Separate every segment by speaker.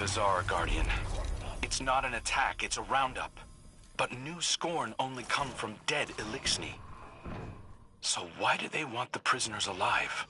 Speaker 1: Bizarre, Guardian. It's not an attack, it's a roundup. But new Scorn only come from dead Eliksni. So why do they want the prisoners alive?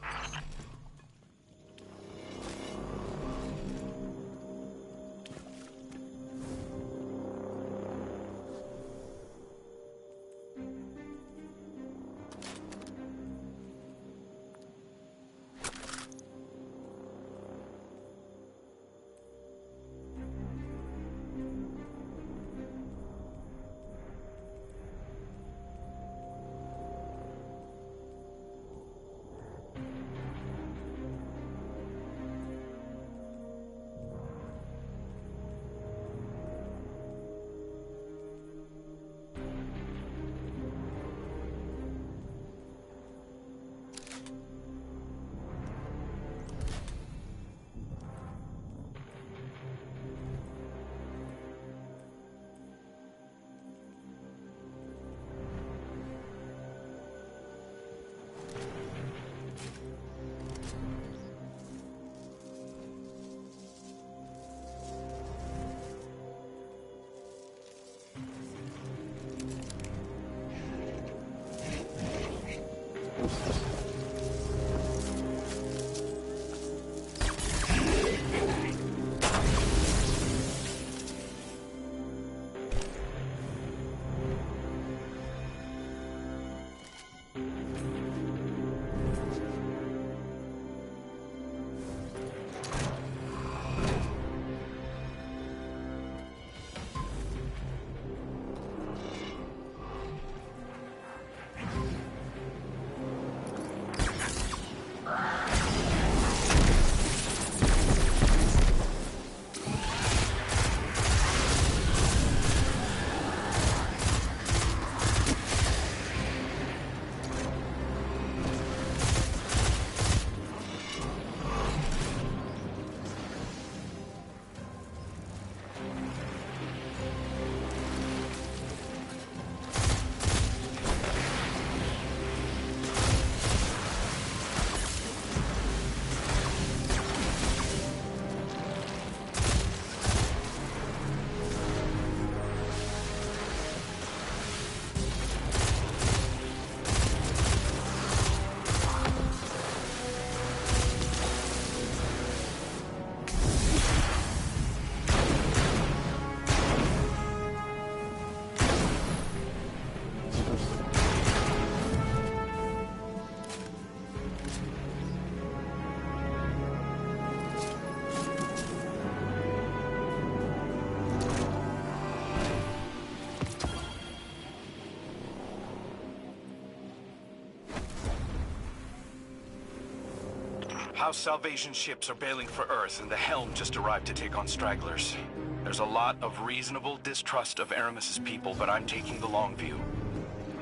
Speaker 1: House Salvation ships are bailing for Earth, and the Helm just arrived to take on stragglers. There's a lot of reasonable distrust of Aramis's people, but I'm taking the long view.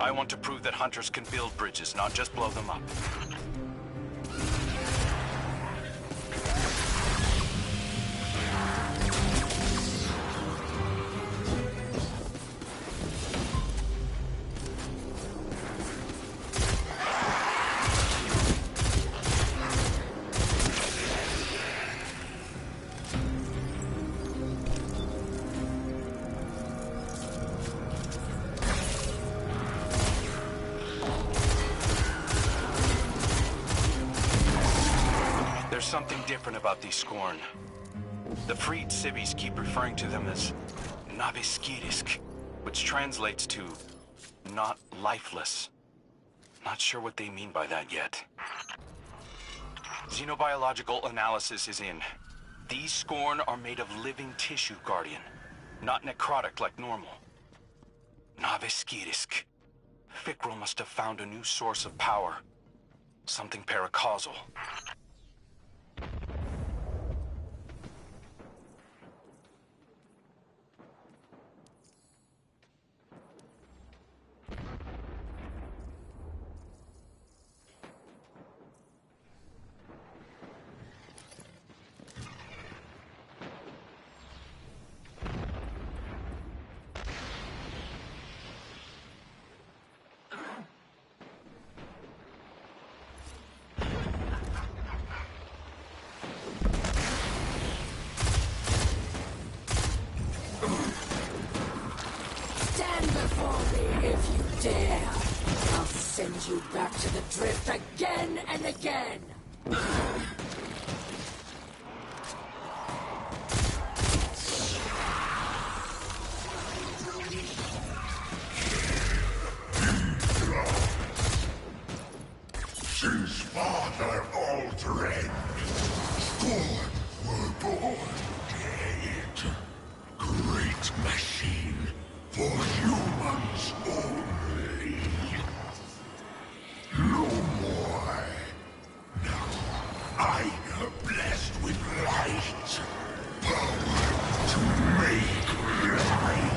Speaker 1: I want to prove that hunters can build bridges, not just blow them up. There's something different about these Scorn. The freed civvies keep referring to them as Naviskirisk, which translates to not lifeless. Not sure what they mean by that yet. Xenobiological analysis is in. These Scorn are made of living tissue, Guardian. Not necrotic like normal. Naviskirisk. Fikrul must have found a new source of power. Something paracausal.
Speaker 2: If you dare, I'll send you back to the drift again and again!
Speaker 3: Since Father Aldred, Scorn were born dead. Great machine for humans only. No more. Now I am blessed with light. Power to make life.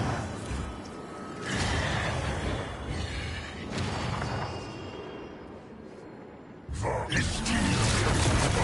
Speaker 3: For Istio,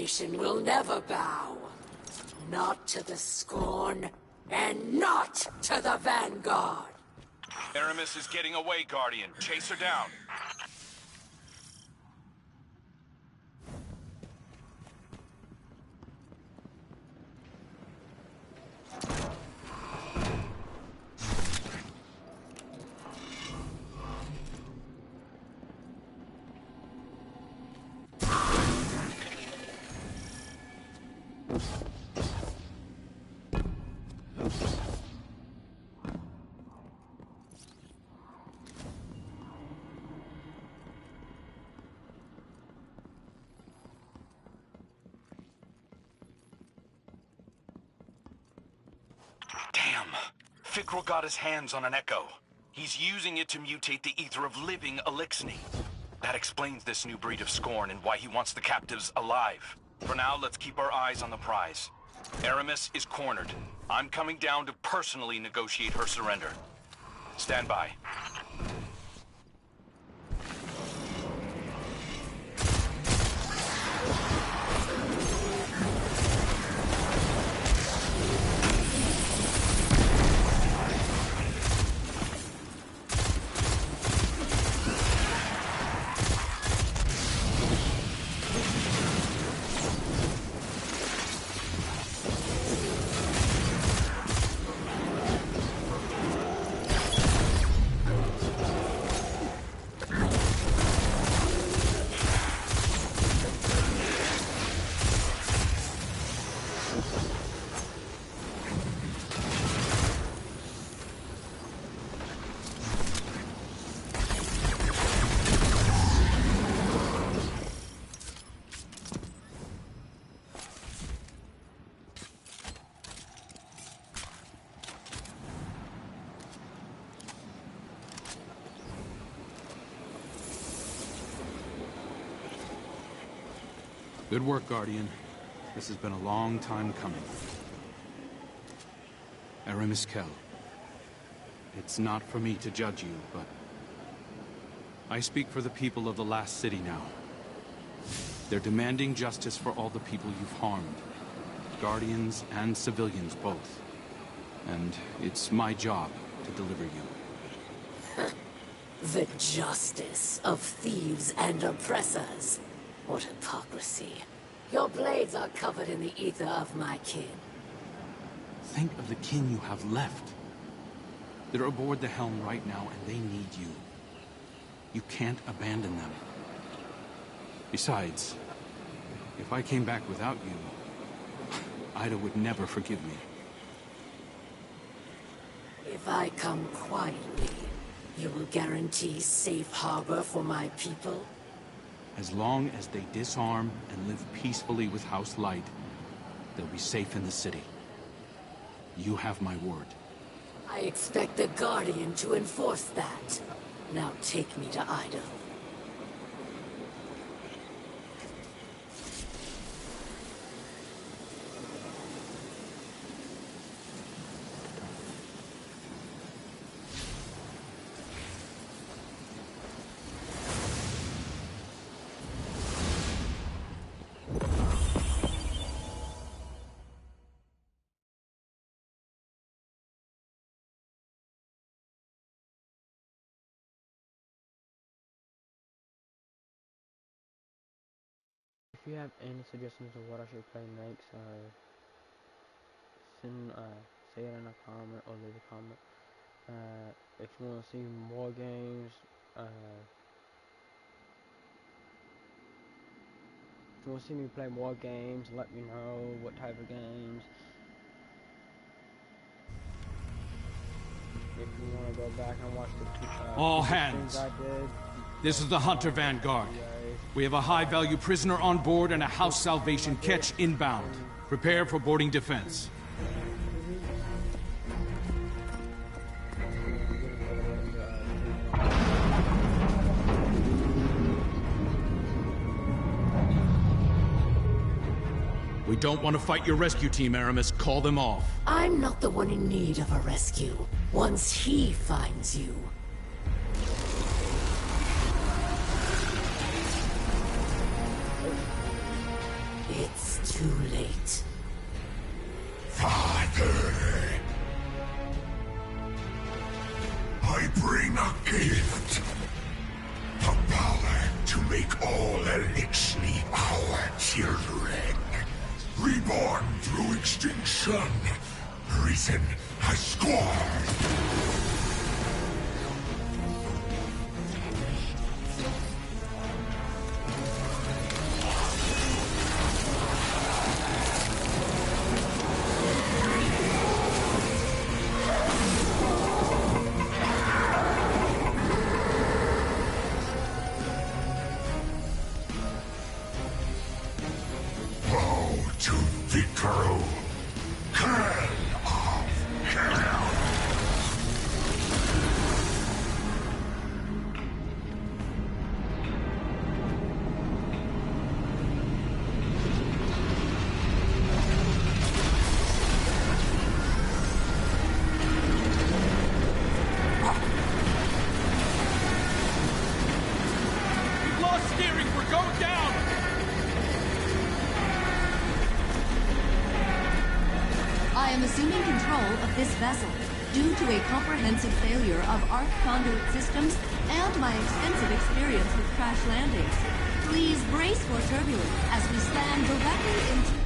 Speaker 2: nation will never bow. Not to the Scorn, and not to the Vanguard.
Speaker 1: Aramis is getting away, Guardian. Chase her down. Damn. Fikrul got his hands on an echo. He's using it to mutate the ether of living Elixni. That explains this new breed of Scorn and why he wants the captives alive. For now, let's keep our eyes on the prize. Aramis is cornered. I'm coming down to personally negotiate her surrender. Stand by.
Speaker 4: Good work, Guardian. This has been a long time coming. Aramis Kell. It's not for me to judge you, but I speak for the people of the last city now. They're demanding justice for all the people you've harmed. Guardians and civilians both. And it's my job to deliver you.
Speaker 2: The justice of thieves and oppressors. What hypocrisy. Your blades are covered in the ether of my kin.
Speaker 4: Think of the kin you have left. They're aboard the helm right now, and they need you. You can't abandon them. Besides, if I came back without you, Ida would never forgive me.
Speaker 2: If I come quietly, you will guarantee safe harbor for my people?
Speaker 4: As long as they disarm and live peacefully with House Light, they'll be safe in the city. You have my word.
Speaker 2: I expect the Guardian to enforce that. Now take me to Ida.
Speaker 5: If you have any suggestions of what I should play next, say it in a comment or leave a comment. If you want to see more games, if you want to see me play more games, let me know what type of games. If you want to go back and watch the
Speaker 4: All
Speaker 5: the
Speaker 4: hands.
Speaker 5: streams I did,
Speaker 4: This is the Hunter Vanguard. We have a high-value prisoner on board and a House Salvation catch inbound. Prepare for boarding defense. We don't want to fight your rescue team, Aramis. Call them off.
Speaker 2: I'm not the one in need of a rescue. Once he finds you. It's
Speaker 3: It. The power to make all Elixir our children. Reborn through extinction. Risen as scorn.
Speaker 6: I am assuming control of this vessel due to a comprehensive failure of arc conduit systems and my extensive experience with crash landings. Please brace for turbulence as we stand directly into...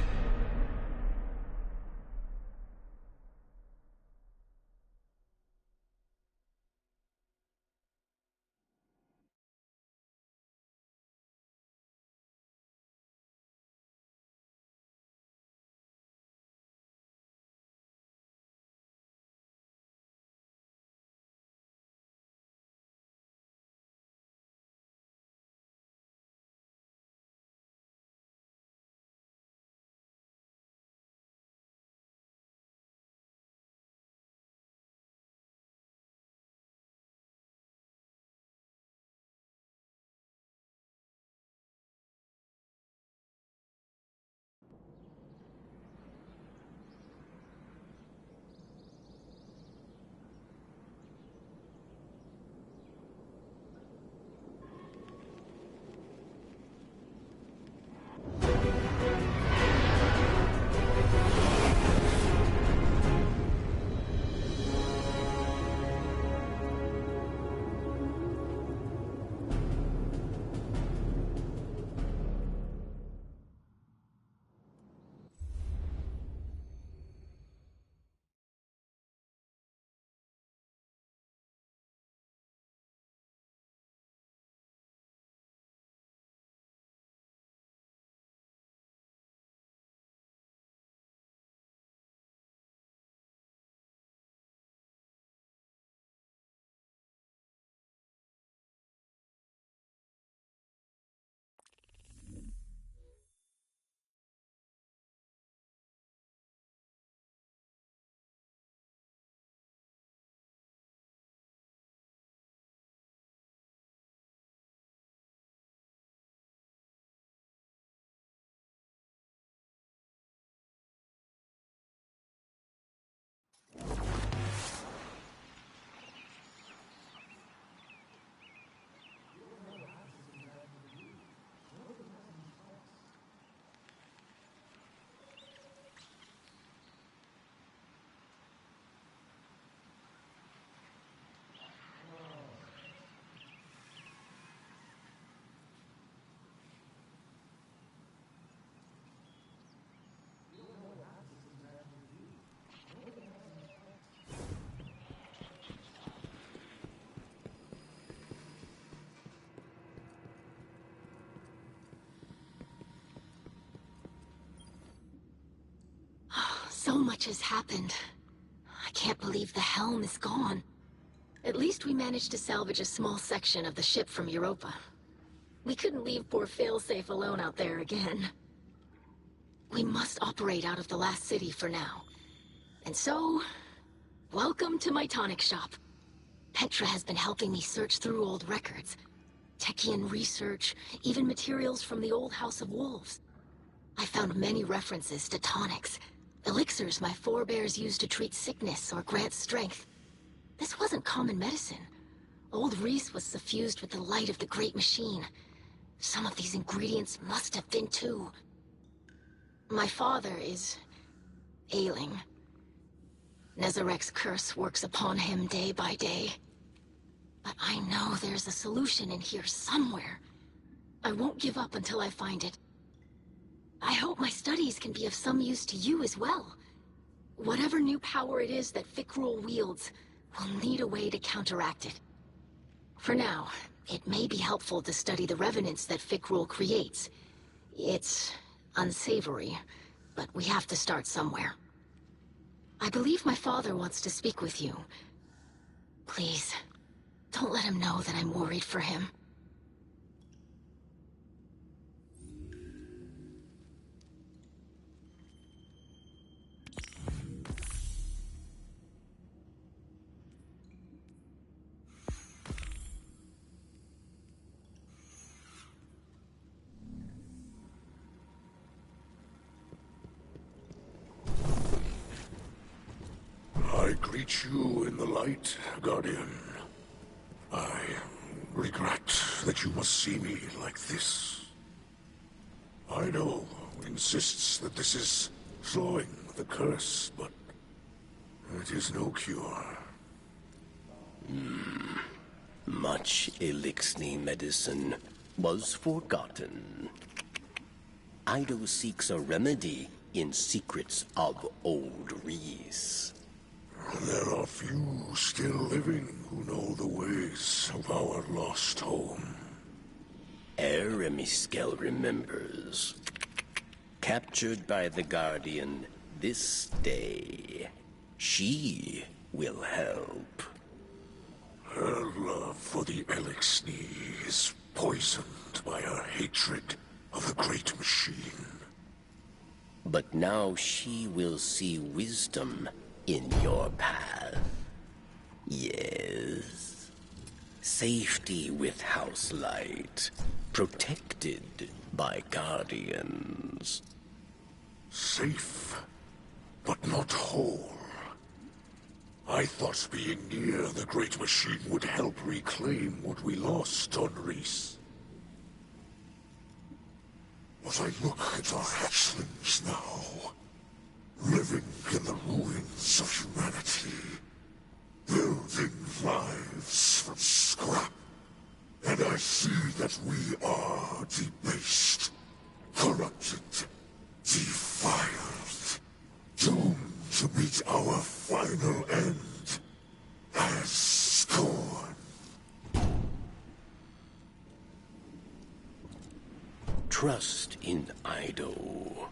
Speaker 2: So much has happened. I can't believe the helm is gone. At least we managed to salvage a small section of the ship from Europa. We couldn't leave poor Failsafe alone out there again. We must operate out of the last city for now. And so, welcome to my tonic shop. Petra has been helping me search through old records. Technian research, even materials from the old House of Wolves. I found many references to tonics. Elixirs my forebears used to treat sickness or grant strength. This wasn't common medicine. Old Reese was suffused with the light of the Great Machine. Some of these ingredients must have been too. My father is ailing. Nezarek's curse works upon him day by day. But I know there's a solution in here somewhere. I won't give up until I find it. I hope my studies can be of some use to you as well. Whatever new power it is that Fikrul wields, we'll need a way to counteract it. For now, it may be helpful to study the revenants that Fikrul creates. It's unsavory, but we have to start somewhere. I believe my father wants to speak with you. Please, don't let him know that I'm worried for him.
Speaker 3: I greet you in the light, Guardian. I regret that you must see me like this. Ido insists that this is slowing the curse, but it is no cure.
Speaker 7: Much Eliksni medicine was forgotten. Ido seeks a remedy in secrets of Old Reese.
Speaker 3: There are few still living who know the ways of our lost home.
Speaker 7: Eremiskel remembers. Captured by the Guardian this day, she will help.
Speaker 3: Her love for the Eliksni is poisoned by her hatred of the Great Machine.
Speaker 7: But now she will see wisdom in your path. Yes. Safety with House Light. Protected by Guardians.
Speaker 3: Safe, but not whole. I thought being near the Great Machine would help reclaim what we lost on Reese. But I look at our hatchlings now, living in the ruins of humanity, building lives from scrap, and I see that we are debased, corrupted, defiled, doomed to meet our final end as scorn.
Speaker 7: Trust in Ido.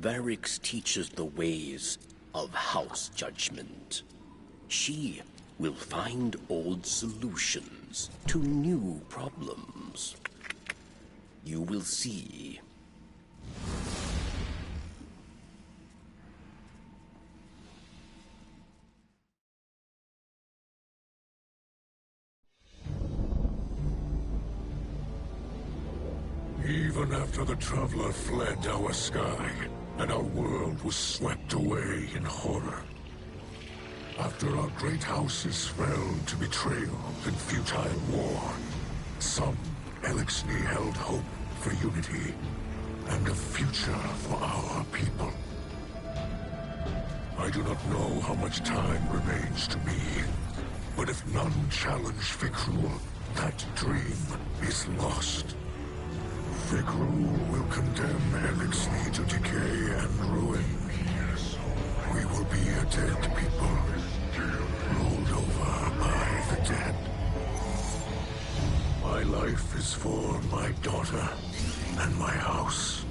Speaker 7: Varix teaches the ways of House Judgment. She will find old solutions to new problems. You will see.
Speaker 3: Even after the Traveler fled our sky, and our world was swept away in horror. After our great houses fell to betrayal and futile war, some Eliksni held hope for unity and a future for our people. I do not know how much time remains to me, but if none challenge Fikrul, that dream is lost. Fikrul will condemn Eliksni to decay and ruin. We will be a dead people, rolled over by the dead. My life is for my daughter and my house.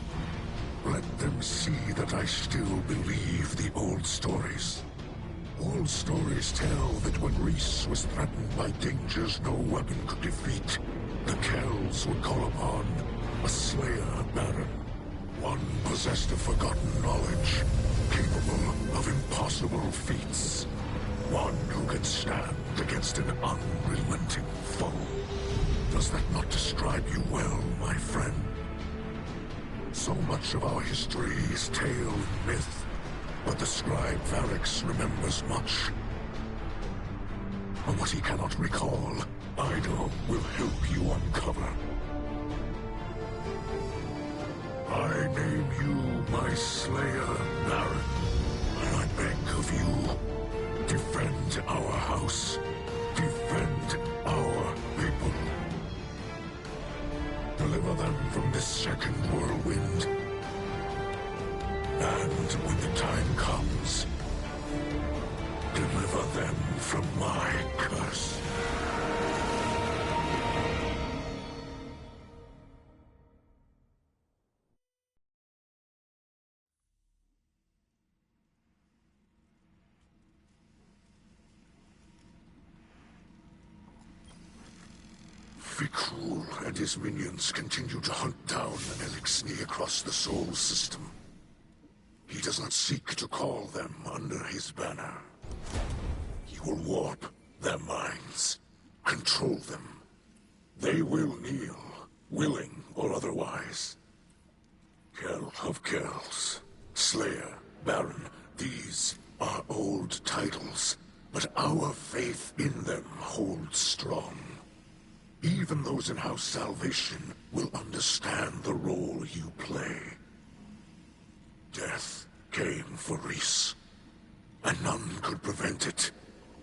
Speaker 3: Let them see that I still believe the old stories. Old stories tell that when Reese was threatened by dangers no weapon could defeat, the Kells would call upon a Slayer Baron, one possessed of forgotten knowledge, capable of impossible feats, one who can stand against an unrelenting foe. Does that not describe you well, my friend? So much of our history is tale and myth, but the scribe Varix remembers much. But what he cannot recall, Ido will help you uncover. I name you my Slayer Baron, and I beg of you, defend our house, defend our second whirlwind. And when the time comes, deliver them from my curse. Fikrul and his minions continue to hunt down Eliksni across the Sol system. He does not seek to call them under his banner. He will warp their minds, control them. They will kneel, willing or otherwise. Kell of Kells, Slayer, Baron, these are old titles, but our faith in them holds strong. Even those in House Salvation will understand the role you play. Death came for Reese, and none could prevent it.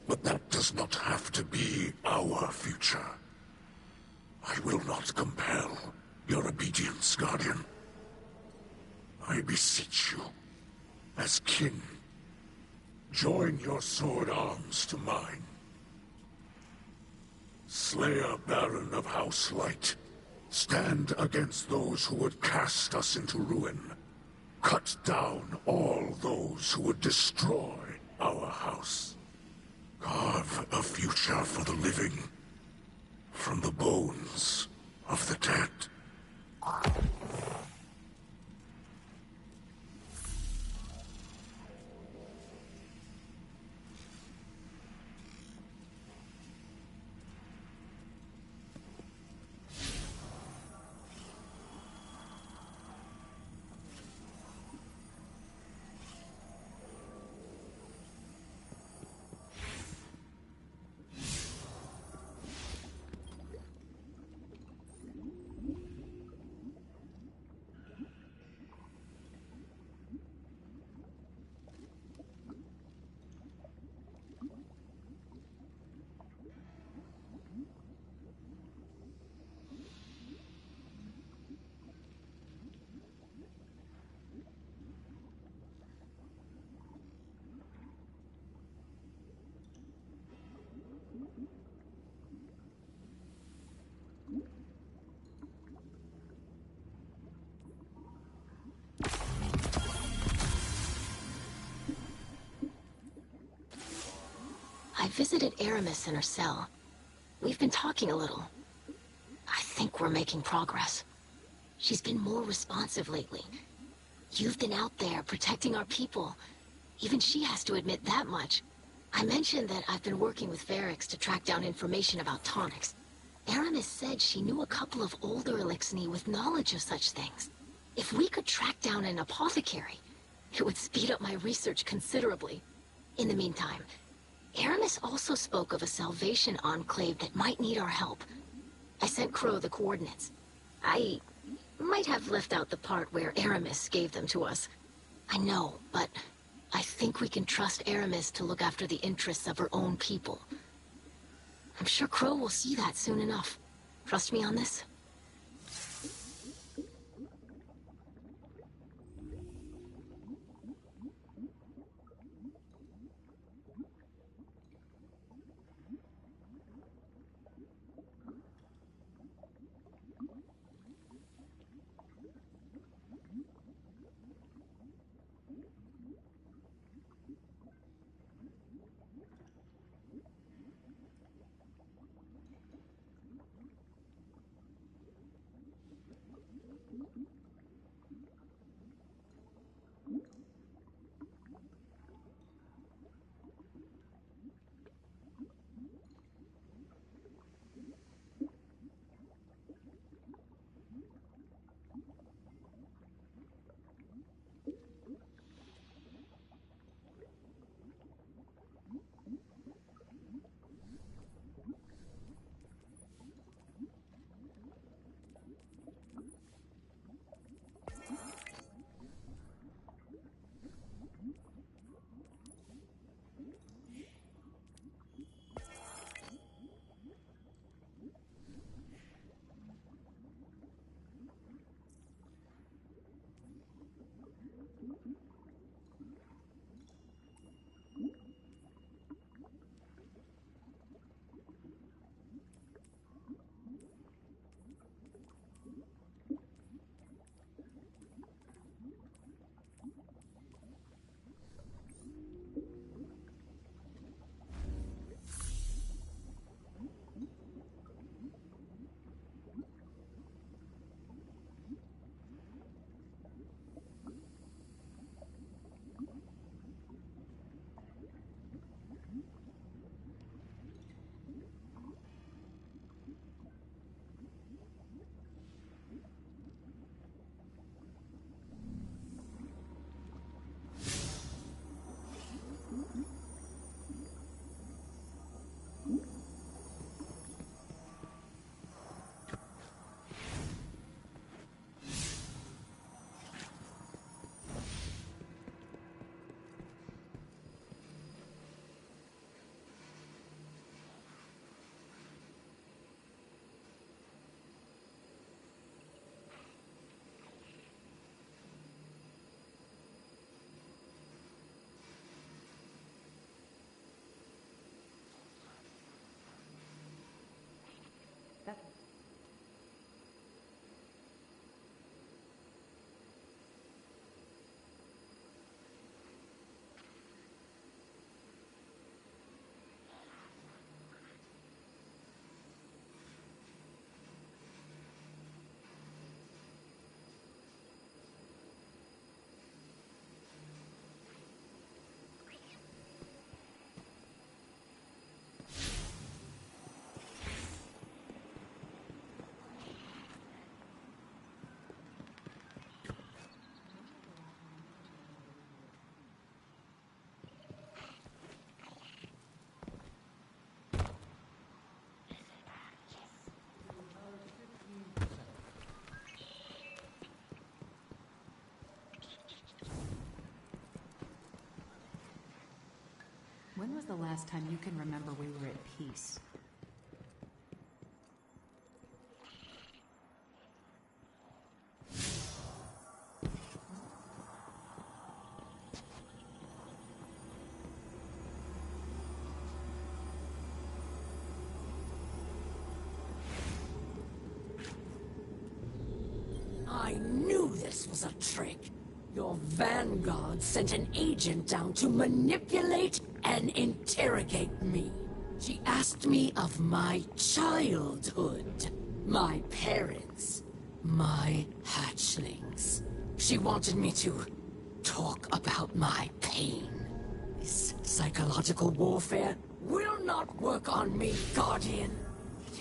Speaker 3: But that does not have to be our future. I will not compel your obedience, Guardian. I beseech you, as kin, join your sword arms to mine. Slayer Baron of House Light, stand against those who would cast us into ruin. Cut down all those who would destroy our house. Carve a future for the living from the bones of the dead.
Speaker 2: I visited Aramis in her cell. We've been talking a little. I think we're making progress. She's been more responsive lately. You've been out there protecting our people. Even she has to admit that much. I mentioned that I've been working with Varix to track down information about tonics. Aramis said she knew a couple of older Eliksni with knowledge of such things. If we could track down an apothecary, it would speed up my research considerably. In the meantime, Aramis also spoke of a Salvation enclave that might need our help. I sent Crow the coordinates. I might have left out the part where Aramis gave them to us. I know, but I think we can trust Aramis to look after the interests of her own people. I'm sure Crow will see that soon enough. Trust me on this?
Speaker 8: When was the last time you can remember we were at peace?
Speaker 9: I knew this was a trick. Your Vanguard sent an agent down to manipulate and interrogate me. She asked me of my childhood, my parents, my hatchlings. She wanted me to talk about my pain. This psychological warfare will not work on me, Guardian.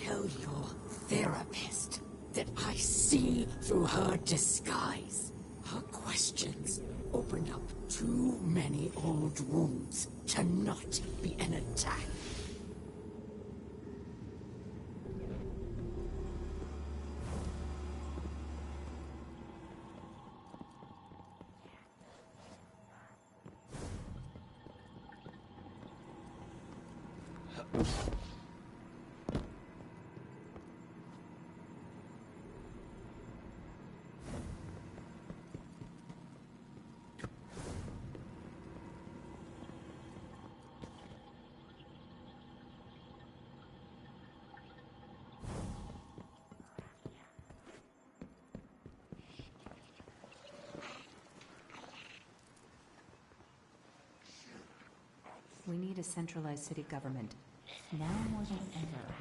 Speaker 9: Tell your therapist that I see through her disguise. Her questions opened up too many old wounds to not be an attack.
Speaker 8: We need a centralized city government. Now more than ever.